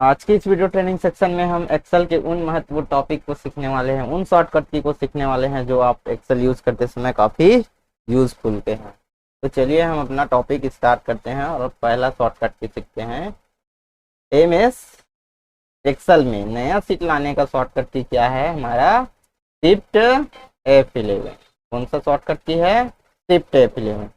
आज की इस वीडियो ट्रेनिंग सेक्शन में हम एक्सेल के उन महत्वपूर्ण टॉपिक को सीखने वाले हैं, उन शॉर्टकट की को सीखने वाले हैं जो आप एक्सेल यूज करते समय काफ़ी यूजफुल के हैं। तो चलिए हम अपना टॉपिक स्टार्ट करते हैं और पहला शॉर्टकट की सीखते हैं। एमएस एक्सेल में नया सीट लाने का शॉर्टकट की क्या है हमारा? Shift F11। कौन सा शॉर्टकट की है? Shift F11।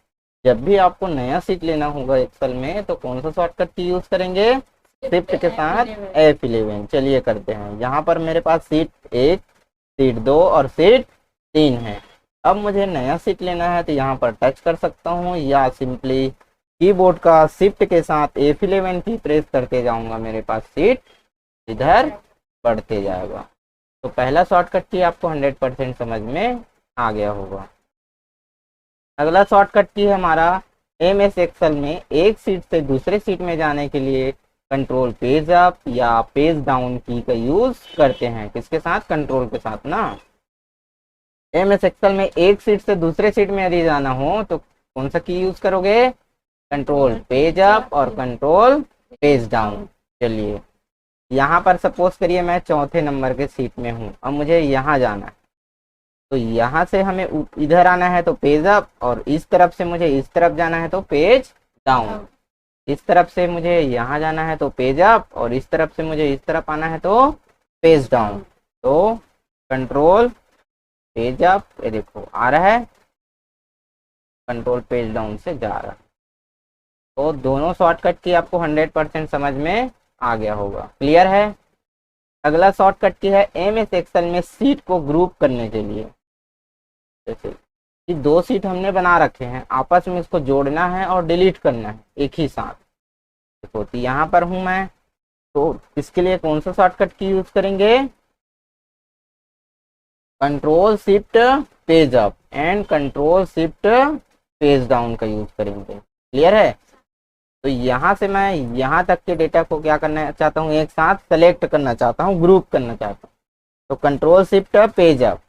जब भी आपको नया सीट लेना होगा एक्सेल में तो कौन सा शॉर्टकट की यूज करेंगे? शिफ्ट के साथ F11। चलिए करते हैं। यहाँ पर मेरे पास सीट 1, सीट 2 और सीट 3 है। अब मुझे नया सीट लेना है तो यहाँ पर टच कर सकता हूँ या सिंपली कीबोर्ड का शिफ्ट के साथ F11 की प्रेस करते जाऊंगा, मेरे पास सीट इधर बढ़ते जाएगा। तो पहला शॉर्टकट की आपको 100% समझ में आ गया होगा। अगला शॉर्टकट की है हमारा एमएस एक्सेल में एक सीट से दूसरे सीट में जाने के लिए कंट्रोल पेज अप या पेज डाउन की का यूज करते हैं। किसके साथ? कंट्रोल के साथ ना। एमएस एक्सेल में एक सीट से दूसरे सीट में यदि जाना हो तो कौन सा की यूज करोगे? कंट्रोल पेज अप और कंट्रोल पेज डाउन। चलिए यहाँ पर सपोज करिए मैं चौथे नंबर के सीट में हूँ, अब मुझे यहाँ जाना है तो यहाँ से हमें इधर आना है तो पेज अप, और इस तरफ से मुझे इस तरफ जाना है तो पेज डाउन। इस तरफ से मुझे यहाँ जाना है तो पेज अप और इस तरफ से मुझे इस तरफ आना है तो पेज डाउन। तो कंट्रोल पेज अप, ये देखो आ रहा है, कंट्रोल पेज डाउन से जा रहा है। तो दोनों शॉर्टकट की आपको 100% समझ में आ गया होगा। क्लियर है? अगला शॉर्टकट की है एमएस एक्सेल में सीट को ग्रुप करने के लिए। जैसे कि दो सीट हमने बना रखे हैं, आपस में इसको जोड़ना है और डिलीट करना है एक ही साथ। देखो तो यहाँ पर हूं मैं, तो इसके लिए कौन सा शॉर्टकट की यूज करेंगे? Control shift page up and control shift page down का यूज करेंगे। क्लियर है? तो यहाँ से मैं यहाँ तक के डेटा को क्या करना चाहता हूँ? एक साथ सेलेक्ट करना चाहता हूँ, ग्रुप करना चाहता हूँ। तो कंट्रोल शिफ्ट पेज अप,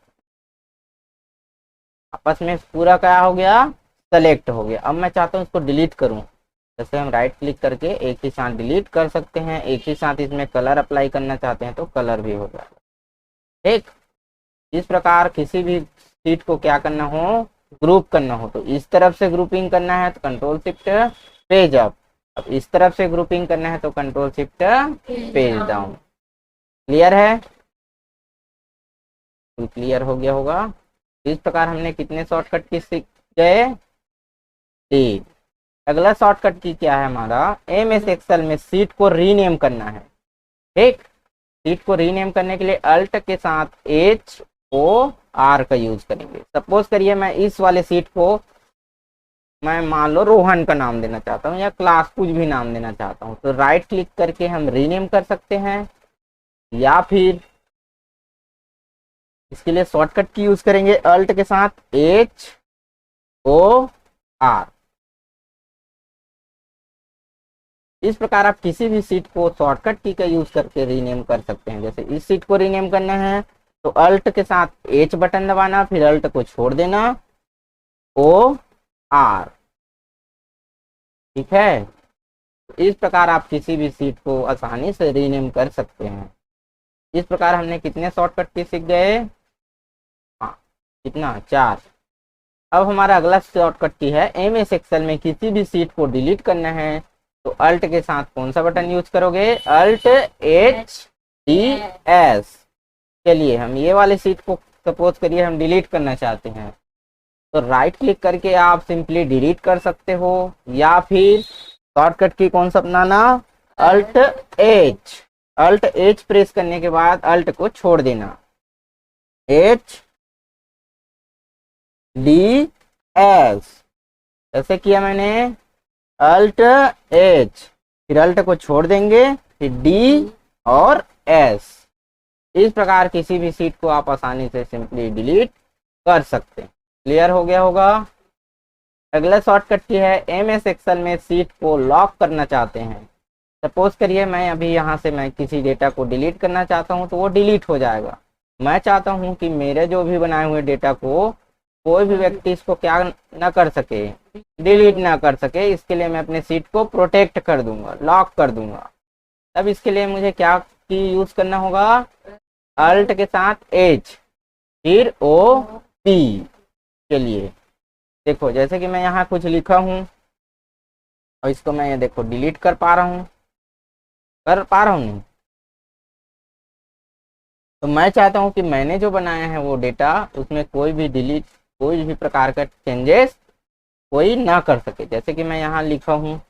आपस में पूरा क्या हो गया? सेलेक्ट हो गया। अब मैं चाहता हूँ इसको डिलीट करूँ। जैसे हम राइट क्लिक करके एक ही साथ डिलीट कर सकते हैं, एक ही साथ इसमें कलर अप्लाई करना चाहते हैं तो कलर भी हो जाएगा। ठीक, इस प्रकार किसी भी सीट को क्या करना हो? ग्रुप करना हो तो इस तरफ से ग्रुपिंग करना है तो कंट्रोल शिफ्ट पेज अप, अब इस तरफ से ग्रुपिंग करना है तो control shift page down. Clear है? क्लियर हो गया होगा। इस प्रकार हमने कितने शॉर्टकट की सीख गए? 3। अगला शॉर्टकट की क्या है हमारा? एमएस एक्सेल में सीट को रीनेम करना है। ठीक, सीट को रीनेम करने के लिए अल्ट के साथ HOR का यूज करेंगे। सपोज करिए मैं इस वाले सीट को मैं मान लो रोहन का नाम देना चाहता हूँ या क्लास कुछ भी नाम देना चाहता हूँ, तो राइट क्लिक करके हम रीनेम कर सकते हैं या फिर इसके लिए शॉर्टकट की यूज करेंगे अल्ट के साथ HOR। इस प्रकार आप किसी भी सीट को शॉर्टकट की का यूज करके रीनेम कर सकते हैं। जैसे इस सीट को रीनेम करना है तो अल्ट के साथ H बटन दबाना, फिर अल्ट को छोड़ देना, OR। ठीक है, इस प्रकार आप किसी भी सीट को आसानी से रीनेम कर सकते हैं। इस प्रकार हमने कितने शॉर्टकट की सीख गए? हाँ, कितना? 4। अब हमारा अगला शॉर्टकट की है एमएस एक्सेल में किसी भी सीट को डिलीट करना है तो अल्ट के साथ कौन सा बटन यूज करोगे? Alt HDS। चलिए हम ये वाले सीट को सपोज करिए हम डिलीट करना चाहते हैं तो राइट क्लिक करके आप सिंपली डिलीट कर सकते हो या फिर शॉर्टकट की कौन सा अपनाना? अल्ट H प्रेस करने के बाद अल्ट को छोड़ देना, HDS। ऐसे किया मैंने, अल्ट H, फिर अल्ट को छोड़ देंगे, फिर D और S। इस प्रकार किसी भी सीट को आप आसानी से सिंपली डिलीट कर सकते हैं। क्लियर हो गया होगा। अगला शॉर्टकट की है एमएस एक्सेल में सीट को लॉक करना चाहते हैं। सपोज करिए मैं अभी यहाँ से मैं किसी डेटा को डिलीट करना चाहता हूँ तो वो डिलीट हो जाएगा। मैं चाहता हूँ कि मेरे जो भी बनाए हुए डेटा को कोई भी व्यक्ति इसको क्या ना कर सके, डिलीट ना कर सके। इसके लिए मैं अपने सीट को प्रोटेक्ट कर दूंगा, लॉक कर दूंगा। तब इसके लिए मुझे क्या की यूज करना होगा, अल्ट के साथ एच फिर ओ पी के लिए। देखो जैसे कि मैं यहाँ कुछ लिखा हूँ और इसको मैं ये देखो डिलीट कर पा रहा हूँ, नहीं। तो मैं चाहता हूँ कि मैंने जो बनाया है वो डेटा उसमें कोई भी प्रकार का चेंजेस कोई ना कर सके। जैसे कि मैं यहाँ लिखा हूँ,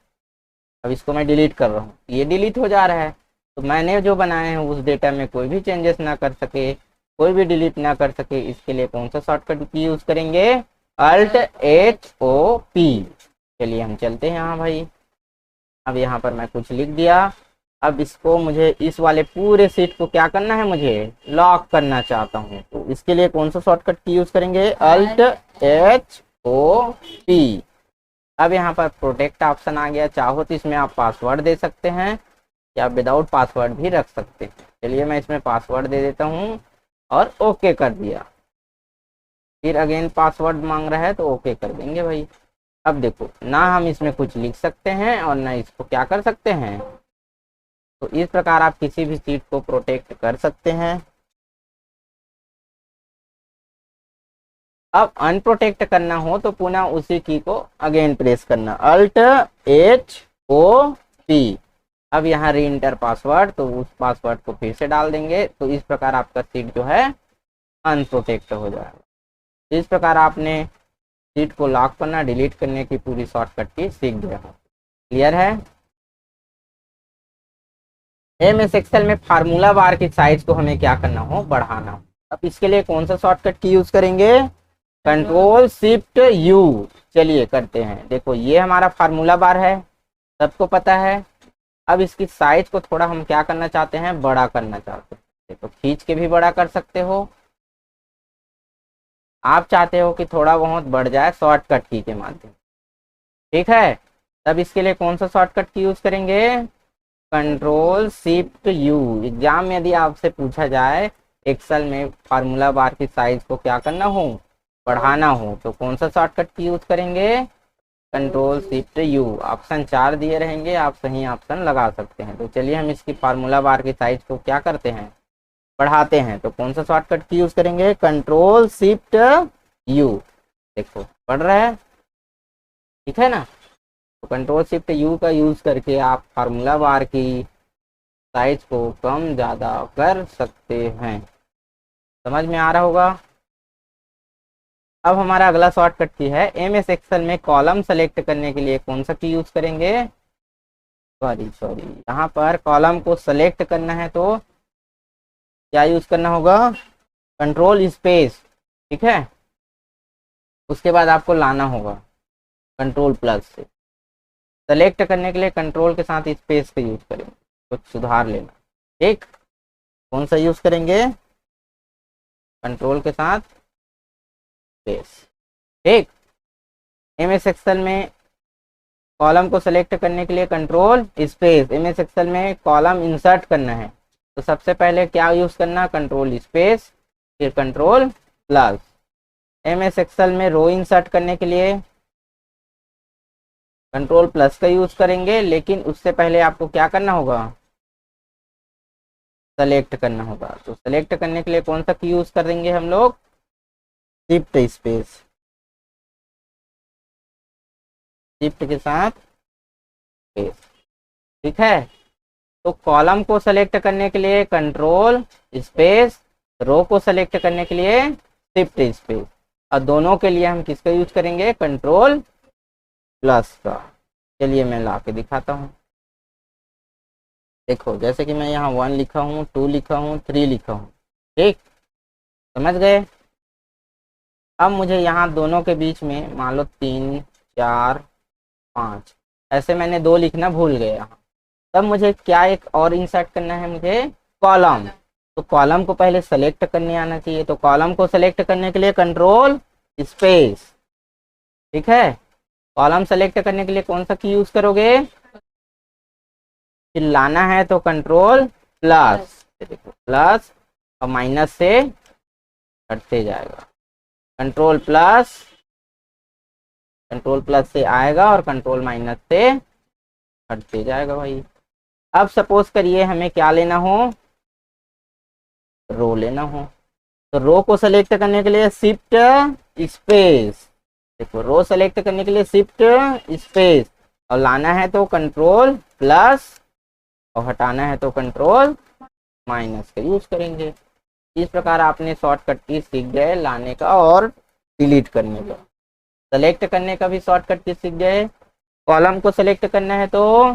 अब इसको मैं डिलीट कर रहा हूँ, ये डिलीट हो जा रहा है। तो मैंने जो बनाया है उस डेटा में कोई भी चेंजेस ना कर सके, कोई भी डिलीट ना कर सके, इसके लिए कौन सा शॉर्टकट की यूज करेंगे, अल्ट एच ओ पी। चलिए हम चलते हैं यहाँ भाई। अब यहाँ पर मैं कुछ लिख दिया। अब इसको मुझे इस वाले पूरे सीट को क्या करना है, मुझे लॉक करना चाहता हूँ। तो इसके लिए कौन सा शॉर्टकट की यूज करेंगे, अल्ट एच ओ पी। अब यहाँ पर प्रोटेक्ट ऑप्शन आ गया, चाहो तो इसमें आप पासवर्ड दे सकते हैं या विदाउट पासवर्ड भी रख सकते हैं। चलिए मैं इसमें पासवर्ड दे देता हूँ और ओके कर दिया। फिर अगेन पासवर्ड मांग रहा है तो ओके कर देंगे भाई। अब देखो ना हम इसमें कुछ लिख सकते हैं और ना इसको क्या कर सकते हैं। तो इस प्रकार आप किसी भी चीज को प्रोटेक्ट कर सकते हैं। अब अनप्रोटेक्ट करना हो तो पुनः उसी की को अगेन प्रेस करना, अल्ट एच ओ पी। अब यहाँ री इंटर पासवर्ड, तो उस पासवर्ड को फिर से डाल देंगे। तो इस प्रकार आपका सीट जो है अनप्रोटेक्ट हो जाएगा। इस प्रकार आपने सीट को लॉक करना, डिलीट करने की पूरी शॉर्टकट की सीख गया हो। क्लियर है। एमएस एक्सेल में फार्मूला बार की साइज को हमें क्या करना हो, बढ़ाना हो। अब इसके लिए कौन सा शॉर्टकट की यूज करेंगे, कंट्रोल शिफ्ट यू। चलिए करते हैं। देखो ये हमारा फार्मूला बार है, सबको पता है। अब इसकी साइज को थोड़ा हम क्या करना चाहते हैं, बड़ा करना चाहते हैं। देखो खींच के भी बड़ा कर सकते हो, आप चाहते हो कि थोड़ा बहुत बढ़ जाए शॉर्टकट की के माध्यम, ठीक है। तब इसके लिए कौन सा शॉर्टकट की यूज करेंगे, कंट्रोल शिफ्ट यू। एग्जाम में यदि आपसे पूछा जाए एक्सेल में फार्मूला बार की साइज को क्या करना हो, बढ़ाना हो, तो कौन सा शॉर्टकट की यूज करेंगे, कंट्रोल शिफ्ट यू। ऑप्शन 4 दिए रहेंगे, आप सही ऑप्शन लगा सकते हैं। तो चलिए हम इसकी फार्मूला बार की साइज को क्या करते हैं, बढ़ाते हैं। तो कौन सा शॉर्टकट की यूज करेंगे, कंट्रोल शिफ्ट यू। देखो बढ़ रहा है, ठीक है ना। तो कंट्रोल शिफ्ट यू का यूज करके आप फार्मूला बार की साइज को कम ज़्यादा कर सकते हैं। समझ में आ रहा होगा। अब हमारा अगला शॉर्टकट की है, एमएस एक्सेल में कॉलम सेलेक्ट करने के लिए कौन सा की यूज करेंगे, सॉरी यहाँ पर कॉलम को सेलेक्ट करना है तो क्या यूज करना होगा, कंट्रोल स्पेस, ठीक है। उसके बाद आपको लाना होगा कंट्रोल प्लस से। सेलेक्ट करने के लिए कंट्रोल के साथ स्पेस का यूज करेंगे, कुछ सुधार लेना, ठीक। कौन सा यूज करेंगे, कंट्रोल के साथ स्पेस, ठीक। एमएस एक्सेल में कॉलम को सेलेक्ट करने के लिए कंट्रोल स्पेस। एमएस एक्सेल में कॉलम इंसर्ट करना है तो सबसे पहले क्या यूज करना, कंट्रोल स्पेस फिर कंट्रोल प्लस। एमएस एक्सेल में रो इंसर्ट करने के लिए कंट्रोल प्लस का यूज करेंगे, लेकिन उससे पहले आपको क्या करना होगा, सेलेक्ट करना होगा। तो सेलेक्ट करने के लिए कौन सा की यूज करेंगे हम लोग, शिफ्ट स्पेस, शिफ्ट के साथ स्पेस, ठीक है। तो कॉलम को सेलेक्ट करने के लिए कंट्रोल स्पेस, रो को सेलेक्ट करने के लिए शिफ्ट स्पेस, और दोनों के लिए हम किसका यूज करेंगे, कंट्रोल प्लस का। चलिए मैं ला के दिखाता हूँ। देखो जैसे कि मैं यहाँ 1 लिखा हूँ, 2 लिखा हूँ, 3 लिखा हूँ, ठीक, समझ गए। अब मुझे यहाँ दोनों के बीच में मान लो 3 4 5 ऐसे मैंने 2 लिखना भूल गए यहाँ। तब मुझे क्या एक और इंसर्ट करना है, मुझे कॉलम। तो कॉलम को पहले सेलेक्ट करने आना चाहिए। तो कॉलम को सेलेक्ट करने के लिए कंट्रोल स्पेस, ठीक है। कॉलम सेलेक्ट करने के लिए कौन सा की यूज करोगे, फिर लाना है तो कंट्रोल प्लस, देखो प्लस और माइनस से हटते जाएगा, कंट्रोल प्लस से आएगा और कंट्रोल माइनस से हटते जाएगा भाई। अब सपोज करिए हमें क्या लेना हो, रो लेना हो, तो रो को सेलेक्ट करने के लिए शिफ्ट स्पेस, देखो रो सेलेक्ट करने के लिए शिफ्ट स्पेस, और लाना है तो कंट्रोल प्लस, और हटाना है तो कंट्रोल माइनस का यूज करेंगे। इस प्रकार आपने शॉर्टकट की सीख गए लाने का और डिलीट करने का। सेलेक्ट करने का भी शॉर्टकट की सीख गए, कॉलम को सेलेक्ट करना है तो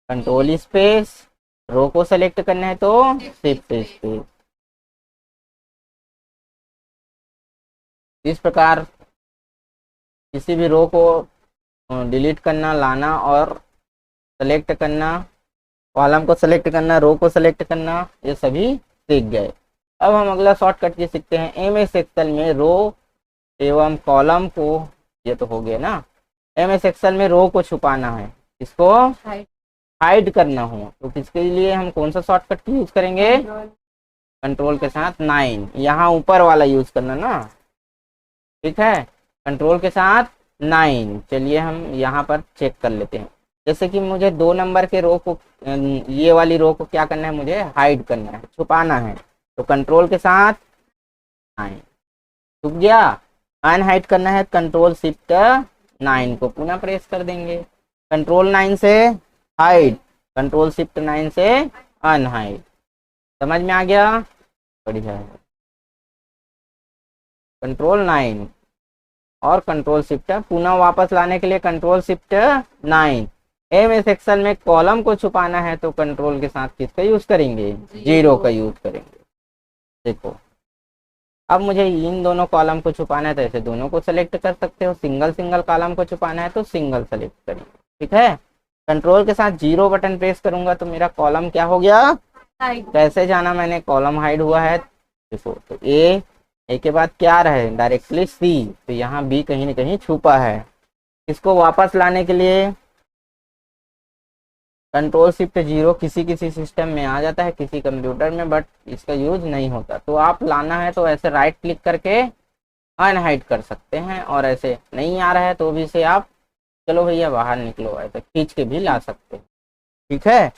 कंट्रोल स्पेस, रो को सेलेक्ट करना है तो शिफ्ट स्पेस। इस प्रकार किसी भी रो को डिलीट करना, लाना और सेलेक्ट करना, कॉलम को सेलेक्ट करना, रो को सेलेक्ट करना, ये सभी सीख गए। अब हम अगला शॉर्टकट की सीखते हैं। एमएस एक्सेल में रो एवं कॉलम को, ये तो हो गया ना, एमएस एक्सेल में रो को छुपाना है, इसको हाइड करना हो, तो किसके लिए हम कौन सा शॉर्टकट की यूज करेंगे, कंट्रोल के साथ 9, यहाँ ऊपर वाला यूज करना ना, ठीक है, कंट्रोल के साथ 9। चलिए हम यहाँ पर चेक कर लेते हैं। जैसे कि मुझे 2 नंबर के रो को, ये वाली रो को क्या करना है, मुझे हाइड करना है, छुपाना है, तो कंट्रोल के साथ 9 छुप गया। अनहाइड करना है, कंट्रोल शिफ्ट 9 को पुनः प्रेस कर देंगे, कंट्रोल 9 से हाइड, कंट्रोल शिफ्ट 9 से अनहाइड। समझ में आ गया, बढ़िया है। कंट्रोल 9 और कंट्रोल शिफ्ट, पुनः वापस लाने के लिए कंट्रोल शिफ्ट 9। एमएस एक्सेल में कॉलम को छुपाना है तो कंट्रोल के साथ किसका यूज करेंगे, 0 का यूज करेंगे। देखो अब मुझे इन दोनों कॉलम को छुपाना है तो ऐसे दोनों को सेलेक्ट कर सकते हो, सिंगल सिंगल कॉलम को छुपाना है तो सिंगल सेलेक्ट करेंगे, ठीक है। कंट्रोल के साथ 0 बटन प्रेस करूंगा तो मेरा कॉलम क्या हो गया, कैसे जाना मैंने, कॉलम हाइड हुआ है। देखो तो ए के बाद क्या रहे, डायरेक्टली सी, तो यहाँ बी कहीं ना कहीं छुपा है। इसको वापस लाने के लिए कंट्रोल शिफ्ट 0 किसी किसी सिस्टम में आ जाता है, किसी कंप्यूटर में, बट इसका यूज नहीं होता। तो आप लाना है तो ऐसे राइट क्लिक करके अनहाइड कर सकते हैं, और ऐसे नहीं आ रहा है तो भी इसे आप चलो भैया बाहर निकलो ऐसे खींच के भी ला सकते हैं, ठीक है।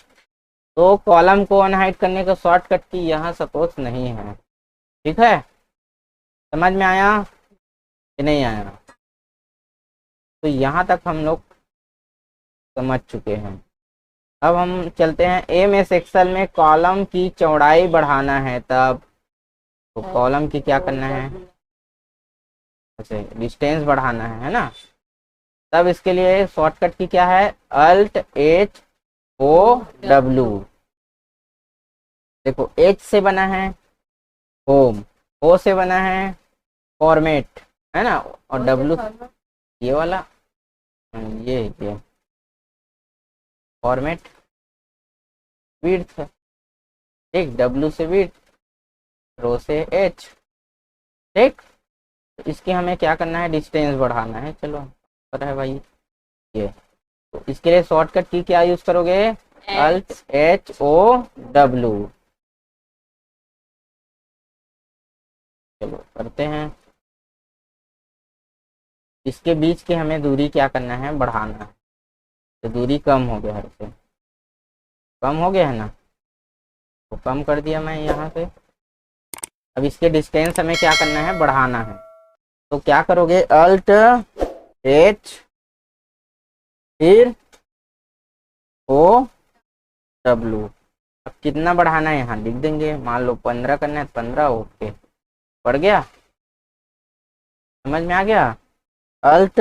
तो कॉलम को अनहाइड करने का शॉर्टकट की यहाँ सपोज नहीं है, ठीक है। समझ में आया कि नहीं आया, तो यहाँ तक हम लोग समझ चुके हैं। अब हम चलते हैं एमएस एक्सेल में कॉलम की चौड़ाई बढ़ाना है, तब तो कॉलम की क्या करना है, ऐसे डिस्टेंस बढ़ाना है ना। तब इसके लिए शॉर्टकट की क्या है, अल्ट एच ओ डब्ल्यू। देखो एच से बना है होम, ओ से बना है फॉर्मेट, है ना, और डब्ल्यू ये वाला, ये फॉर्मेट विड्थ, ठीक, डब्ल्यू से विड्थ, रो से एच, ठीक। तो इसकी हमें क्या करना है, डिस्टेंस बढ़ाना है, चलो पता है भाई ये। तो इसके लिए शॉर्टकट की क्या यूज करोगे, अल्ट एच ओ डब्ल्यू। चलो करते हैं। इसके बीच की हमें दूरी क्या करना है, बढ़ाना है, तो दूरी कम हो गया है, इसे कम हो गया है ना, तो कम कर दिया मैं यहाँ से। अब इसके डिस्टेंस हमें क्या करना है, बढ़ाना है, तो क्या करोगे, अल्ट एच फिर ओ डब्ल्यू। अब कितना बढ़ाना है यहाँ लिख देंगे, मान लो 15 करना है, 15, ओके, बढ़ गया, समझ में आ गया। अल्ट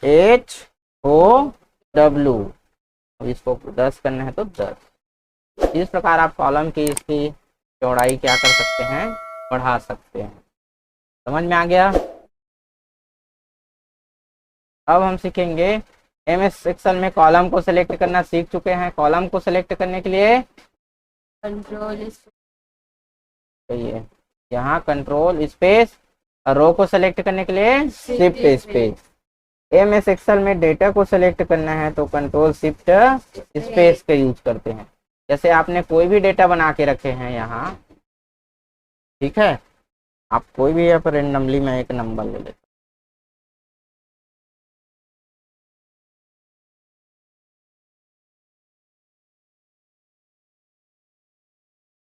एच ओ डब्ल्यू, इसको 10 करना है तो 10। इस प्रकार आप कॉलम की इसकी चौड़ाई क्या कर सकते हैं, बढ़ा सकते हैं। समझ में आ गया। अब हम सीखेंगे एमएस एक्सेल में कॉलम को सिलेक्ट करना सीख चुके हैं। कॉलम को सिलेक्ट करने के लिए कंट्रोल यहाँ कंट्रोल स्पेस, और रो को सिलेक्ट करने के लिए शिफ्ट स्पेस। एमएस एक्सेल में डेटा को सिलेक्ट करना है तो कंट्रोल शिफ्ट स्पेस का यूज करते हैं। जैसे आपने कोई भी डेटा बना के रखे हैं यहाँ, ठीक है, आप कोई भी यहाँ पर रेंडमली मैं एक नंबर ले लेता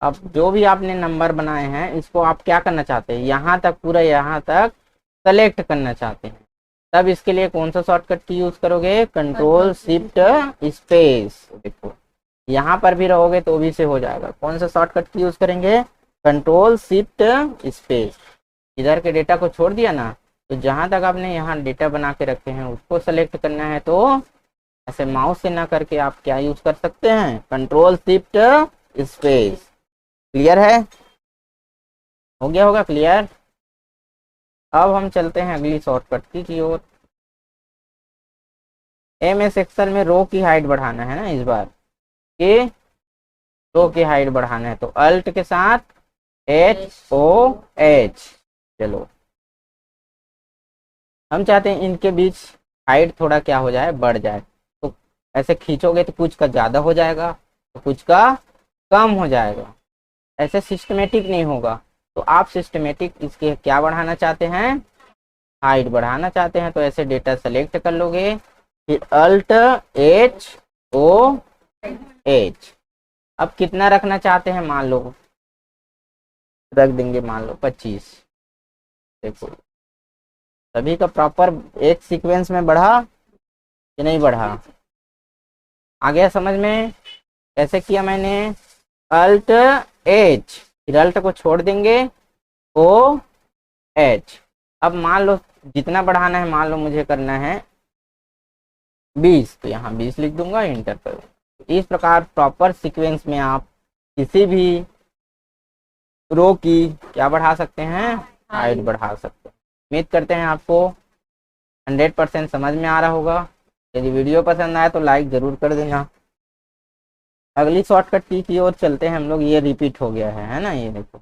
अब जो भी आपने नंबर बनाए हैं इसको आप क्या करना चाहते हैं, यहाँ तक पूरा यहाँ तक सेलेक्ट करना चाहते हैं, तब इसके लिए कौन सा शॉर्टकट की यूज करोगे, कंट्रोल शिफ्ट स्पेस। देखो यहाँ पर भी रहोगे तो भी से हो जाएगा, कौन सा शॉर्टकट की यूज करेंगे, कंट्रोल शिफ्ट स्पेस। इधर के डेटा को छोड़ दिया ना, तो जहां तक आपने यहाँ डेटा बना के रखे हैं उसको सेलेक्ट करना है तो ऐसे माउस से ना करके आप क्या यूज कर सकते हैं, कंट्रोल शिफ्ट स्पेस। क्लियर है, हो गया होगा क्लियर। अब हम चलते हैं अगली शॉर्टकट की ओर। एमएस एक्सेल में रो की हाइट बढ़ाना है ना, इस बार कि रो की हाइट बढ़ाना है तो अल्ट के साथ HOH। चलो हम चाहते हैं इनके बीच हाइट थोड़ा क्या हो जाए, बढ़ जाए, तो ऐसे खींचोगे तो कुछ का ज़्यादा हो जाएगा तो कुछ का कम हो जाएगा, ऐसे सिस्टमेटिक नहीं होगा। तो आप सिस्टमेटिक इसके क्या बढ़ाना चाहते हैं, हाइट बढ़ाना चाहते हैं, तो ऐसे डेटा सेलेक्ट कर लोगे, फिर अल्ट HOH। अब कितना रखना चाहते हैं, मान लो रख देंगे, मान लो 25। देखो सभी का प्रॉपर एक सीक्वेंस में बढ़ा कि नहीं बढ़ा, आ गया समझ में। कैसे किया मैंने, अल्ट H, फिर अल्ट को छोड़ देंगे OH। अब मान लो जितना बढ़ाना है, मान लो मुझे करना है 20, तो यहाँ 20 लिख दूंगा, इंटर करूँगा। इस प्रकार प्रॉपर सीक्वेंस में आप किसी भी रो की क्या बढ़ा सकते हैं, हाइट बढ़ा सकते हैं। उम्मीद करते हैं आपको 100% समझ में आ रहा होगा। यदि वीडियो पसंद आए तो लाइक ज़रूर कर देना। अगली शॉर्टकट की ओर चलते हैं हम लोग। ये रिपीट हो गया है ना, ये देखो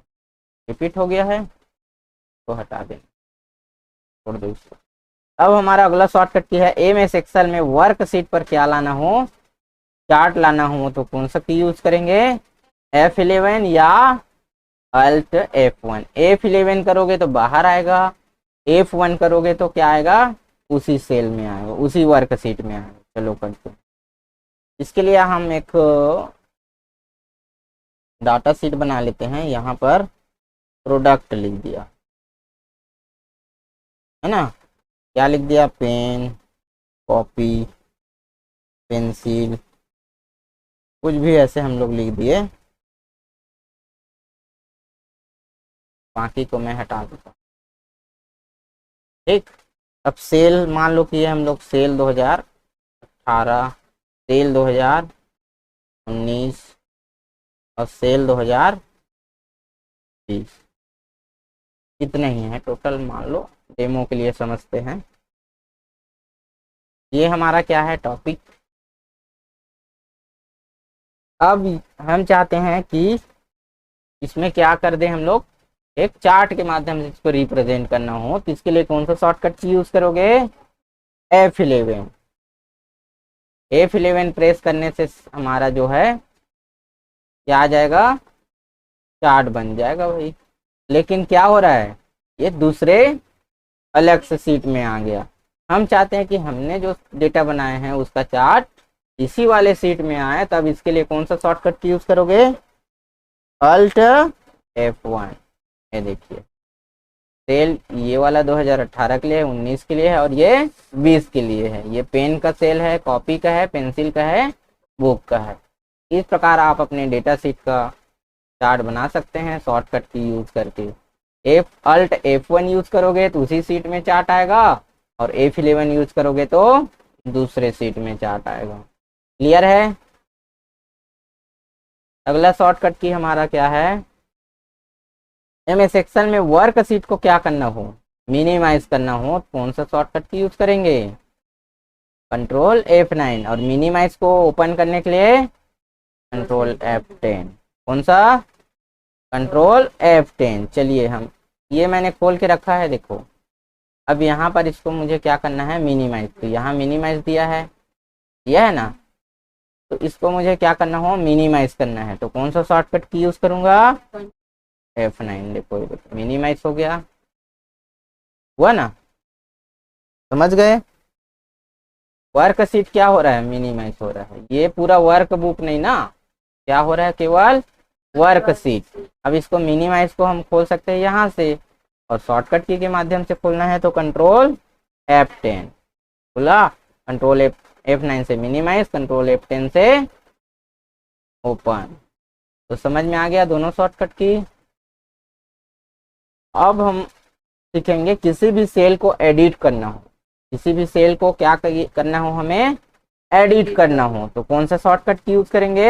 रिपीट हो गया है तो हटा दें, छोड़ दो इसको। अब हमारा अगला शॉर्टकट की है, एमएस एक्सेल में वर्कशीट पर क्या लाना हो, चार्ट लाना हो, तो कौन सा की यूज करेंगे, F11 या अल्ट F1। F11 करोगे तो बाहर आएगा, F1 करोगे तो क्या आएगा, उसी सेल में आएगा, उसी वर्कशीट में आएगा। चलो करते हैं। इसके लिए हम एक डाटा शीट बना लेते हैं, यहाँ पर प्रोडक्ट लिख दिया है ना, क्या लिख दिया, पेन, कॉपी, पेंसिल, कुछ भी ऐसे हम लोग लिख दिए, बाकी को मैं हटा देता हूँ। ठीक, अब सेल मान लो कि हम लोग सेल 2018, सेल 2019 और सेल 2020, कितने ही हैं टोटल, मान लो डेमो के लिए समझते हैं। ये हमारा क्या है, टॉपिक। अब हम चाहते हैं कि इसमें क्या कर दें हम लोग, एक चार्ट के माध्यम से इसको रिप्रेजेंट करना हो, तो इसके लिए कौन सा शॉर्टकट की यूज करोगे, F11। F11 प्रेस करने से हमारा जो है क्या आ जाएगा, चार्ट बन जाएगा भाई। लेकिन क्या हो रहा है, ये दूसरे अलग से सीट में आ गया। हम चाहते हैं कि हमने जो डेटा बनाए हैं उसका चार्ट इसी वाले सीट में आए, तब इसके लिए कौन सा शॉर्टकट की यूज करोगे, अल्ट F1। ये देखिए सेल ये वाला 2018 के लिए है, 19 के लिए है और ये 20 के लिए है। ये पेन का सेल है, कॉपी का है, पेंसिल का है, बुक का है। इस प्रकार आप अपने डेटा शीट का चार्ट बना सकते हैं शॉर्टकट की यूज करके। अल्ट F1 यूज करोगे तो उसी सीट में चार्ट आएगा, और F11 यूज करोगे तो दूसरे सीट में चार्ट आएगा। क्लियर है। अगला शॉर्टकट की हमारा क्या है, एमएस एक्सेल में वर्कशीट को क्या करना हो, मिनिमाइज करना हो, कौन सा शॉर्टकट की यूज करेंगे, कंट्रोल F9। और मिनिमाइज को ओपन करने के लिए कंट्रोल F10। कौन सा, कंट्रोल F10। चलिए हम, ये मैंने खोल के रखा है, देखो अब यहाँ पर इसको मुझे क्या करना है, मिनिमाइज। तो यहाँ मिनिमाइज दिया है ना, तो इसको मुझे क्या करना हो, मिनिमाइज करना है, तो कौन सा शॉर्टकट की यूज करूंगा, F9। देखो मिनिमाइज हो गया, हुआ ना, समझ गए। वर्कशीट क्या हो रहा है, मिनिमाइज हो रहा है। ये पूरा वर्क बुक नहीं ना, क्या हो रहा है, केवल वर्कशीट। अब इसको मिनिमाइज को हम खोल सकते हैं यहाँ से, और शॉर्टकट की के माध्यम से खोलना है तो कंट्रोल F10 खुला, कंट्रोल F9 से मिनिमाइज, कंट्रोल F10 से ओपन। तो समझ में आ गया दोनों शॉर्टकट की। अब हम सीखेंगे किसी भी सेल को एडिट करना हो, किसी भी सेल को क्या करना हो, हमें एडिट करना हो तो कौन सा शॉर्टकट की यूज करेंगे,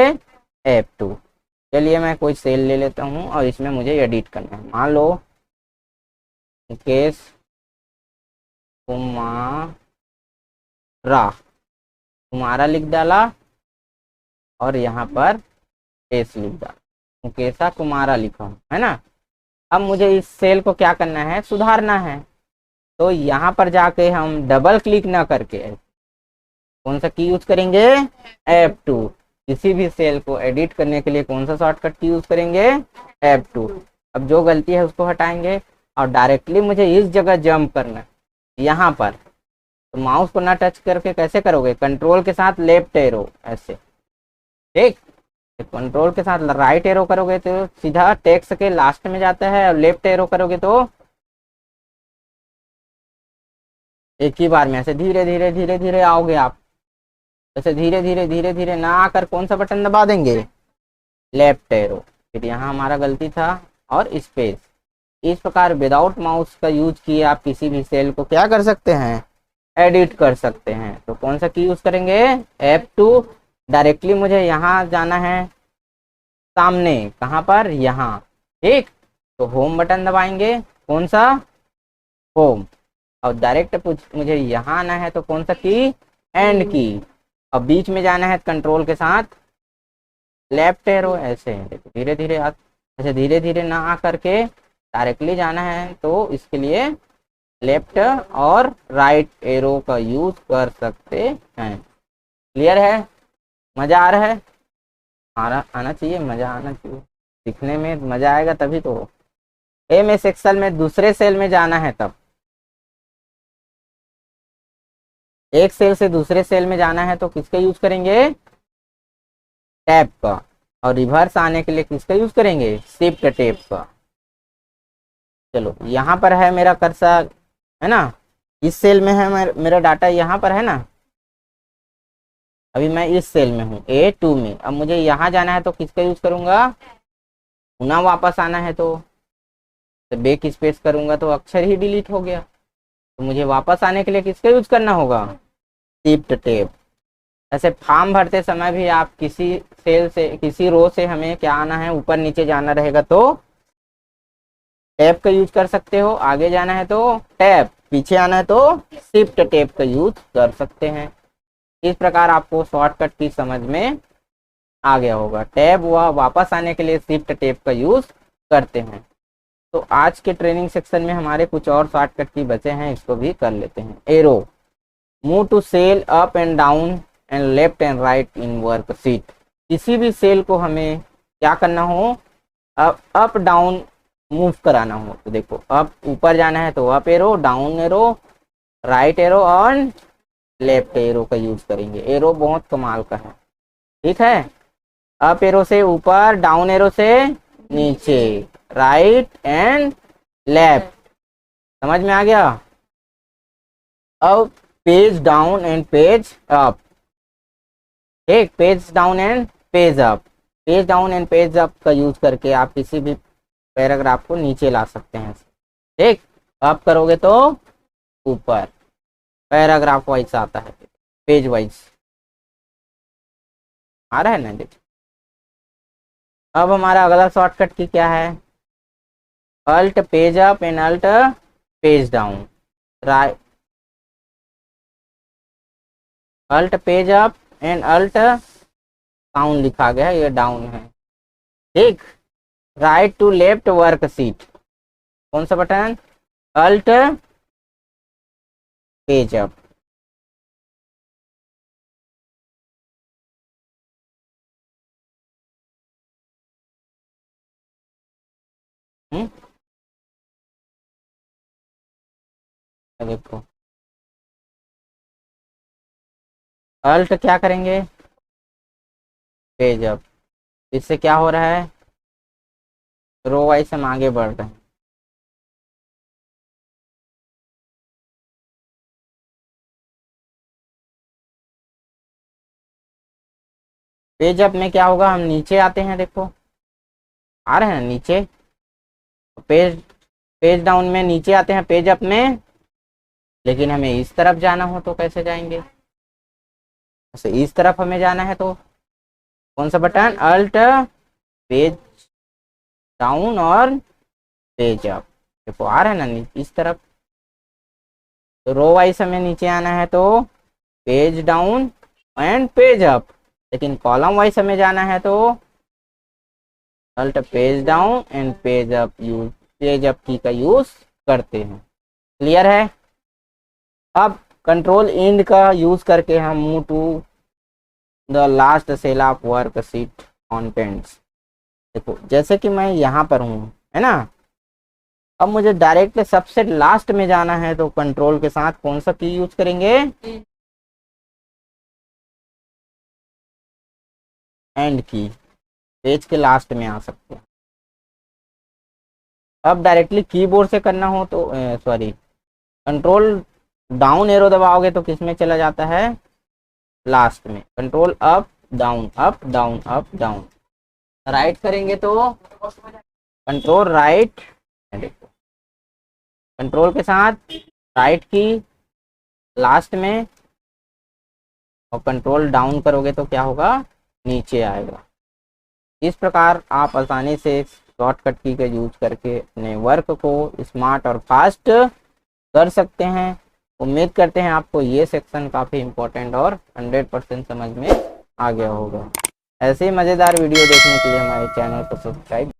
F2। चलिए मैं कोई सेल ले लेता हूँ और इसमें मुझे एडिट करना है। मान लो मुकेश कुमारा लिख डाला और यहाँ पर एस लिख डाला, मुकेशा कुमारा लिखा हूँ, है ना। अब मुझे इस सेल को क्या करना है, सुधारना है। तो यहाँ पर जाके हम डबल क्लिक ना करके कौन सा की यूज करेंगे, F2। किसी भी सेल को एडिट करने के लिए कौन सा शॉर्टकट की यूज करेंगे, F2। अब जो गलती है उसको हटाएंगे और डायरेक्टली मुझे इस जगह जंप करना है यहाँ पर। तो माउस को ना टच करके कैसे करोगे, कंट्रोल के साथ लेफ्ट एरो ऐसे, ठीक। कंट्रोल के साथ राइट एरो करोगे तो सीधा टेक्स्ट के लास्ट में जाता है, और लेफ्ट एरो करोगे तो एक ही बार में ऐसे धीरे धीरे धीरे धीरे आओगे आप। ऐसे धीरे धीरे धीरे धीरे ना आकर कौन सा बटन दबा देंगे, लेफ्ट एरो। फिर यहाँ हमारा गलती था और स्पेस। इस प्रकार विदाउट माउस का यूज किए आप किसी भी सेल को क्या कर सकते हैं, एडिट कर सकते हैं। तो कौन सा की यूज करेंगे, F2। डायरेक्टली मुझे यहाँ जाना है सामने, कहाँ पर, यहाँ, ठीक। तो होम बटन दबाएंगे, कौन सा, होम। और डायरेक्ट मुझे यहाँ आना है तो कौन सा की, एंड की। अब बीच में जाना है कंट्रोल के साथ लेफ्ट एरो ऐसे, धीरे धीरे ऐसे धीरे धीरे ना आ करके डायरेक्टली जाना है तो इसके लिए लेफ्ट और राइट एरो का यूज कर सकते हैं। क्लियर है, मजा आ रहा है, आना चाहिए, मजा आना चाहिए, दिखने में मजा आएगा तभी तो। MS एक्सेल में दूसरे सेल में जाना है, तब एक सेल से दूसरे सेल में जाना है तो किसका यूज करेंगे, टैब का। और रिवर्स आने के लिए किसका यूज करेंगे, शिफ्ट टैब का। चलो यहाँ पर है मेरा कर्सर, है ना, इस सेल में है मेरा डाटा यहाँ पर है ना। अभी मैं इस सेल में हूँ A2 में। अब मुझे यहाँ जाना है तो किसका यूज करूंगा, पुनः वापस आना है तो बैक स्पेस करूंगा तो अक्षर ही डिलीट हो गया। तो मुझे वापस आने के लिए किसका यूज करना होगा, शिफ्ट टैब। ऐसे फॉर्म भरते समय भी आप किसी सेल से, किसी रो से हमें क्या आना है, ऊपर नीचे जाना रहेगा तो टैब का यूज कर सकते हो। आगे जाना है तो टैब, पीछे आना है तो शिफ्ट टैब का यूज कर सकते हैं। इस प्रकार आपको शॉर्टकट की समझ में आ गया होगा। टैब व वापस आने के लिए शिफ्ट टैब का यूज करते हैं। तो आज के ट्रेनिंग सेक्शन में हमारे कुछ और शॉर्टकट की बचे हैं, इसको भी कर लेते हैं। Arrow, move to cell up and down and left and right in worksheet. किसी भी सेल को हमें क्या करना हो, अप डाउन मूव कराना हो तो देखो, अप ऊपर जाना है तो up arrow, down arrow, right arrow और लेफ्ट एरो का यूज करेंगे। एरो बहुत कमाल का है, ठीक है। अप एरो से ऊपर, डाउन एरो से नीचे, राइट एंड लेफ्ट। समझ में आ गया। अब page down and page up, ठीक, page down and page up. Page down and page up का यूज करके आप किसी भी पैराग्राफ को नीचे ला सकते हैं, ठीक। अप करोगे तो ऊपर, पैराग्राफ वाइज आता है, पेज वाइज आ रहा है ना, देखिए। अब हमारा अगला शॉर्टकट की क्या है, alt page up and alt page down, right, alt page up and alt down लिखा गया है, ये डाउन है, ठीक। राइट टू लेफ्ट वर्कशीट, कौन सा बटन, अल्ट पेज अप। देखो अल्ट क्या करेंगे, पेज अप। इससे क्या हो रहा है, रो वाइज हम आगे बढ़ रहे हैं। पेज अप में क्या होगा, हम नीचे आते हैं, देखो आ रहे हैं नीचे। पेज पेज डाउन में नीचे आते हैं पेज अप में, लेकिन हमें इस तरफ जाना हो तो कैसे जाएंगे? ऐसे इस तरफ हमें जाना है तो कौन सा बटन, अल्ट पेज डाउन और पेज अप। देखो आ रहा है ना इस तरफ। तो रो वाइज हमें नीचे आना है तो page down and page up, लेकिन कॉलम वाइज हमें जाना है तो alt page down and page up, use page up की का यूज करते हैं। क्लियर है? अब कंट्रोल इंड का यूज करके हम move to the last cell of worksheet contents. देखो जैसे कि मैं यहाँ पर हूँ, है ना, अब मुझे डायरेक्ट सबसे लास्ट में जाना है तो कंट्रोल के साथ कौन सा की यूज करेंगे, एंड की। पेज के लास्ट में आ सकते हैं। अब डायरेक्टली कीबोर्ड से करना हो तो सॉरी, कंट्रोल डाउन एरो दबाओगे तो किस में चला जाता है, लास्ट में। Control up down up down up down. Right करेंगे तो कंट्रोल राइट, देखो कंट्रोल के साथ राइट की लास्ट में, और कंट्रोल डाउन करोगे तो क्या होगा, नीचे आएगा। इस प्रकार आप आसानी से शॉर्टकट की का यूज करके अपने वर्क को स्मार्ट और फास्ट कर सकते हैं। उम्मीद करते हैं आपको ये सेक्शन काफ़ी इम्पोर्टेंट और 100% समझ में आ गया होगा। ऐसे ही मज़ेदार वीडियो देखने के लिए हमारे चैनल को सब्सक्राइब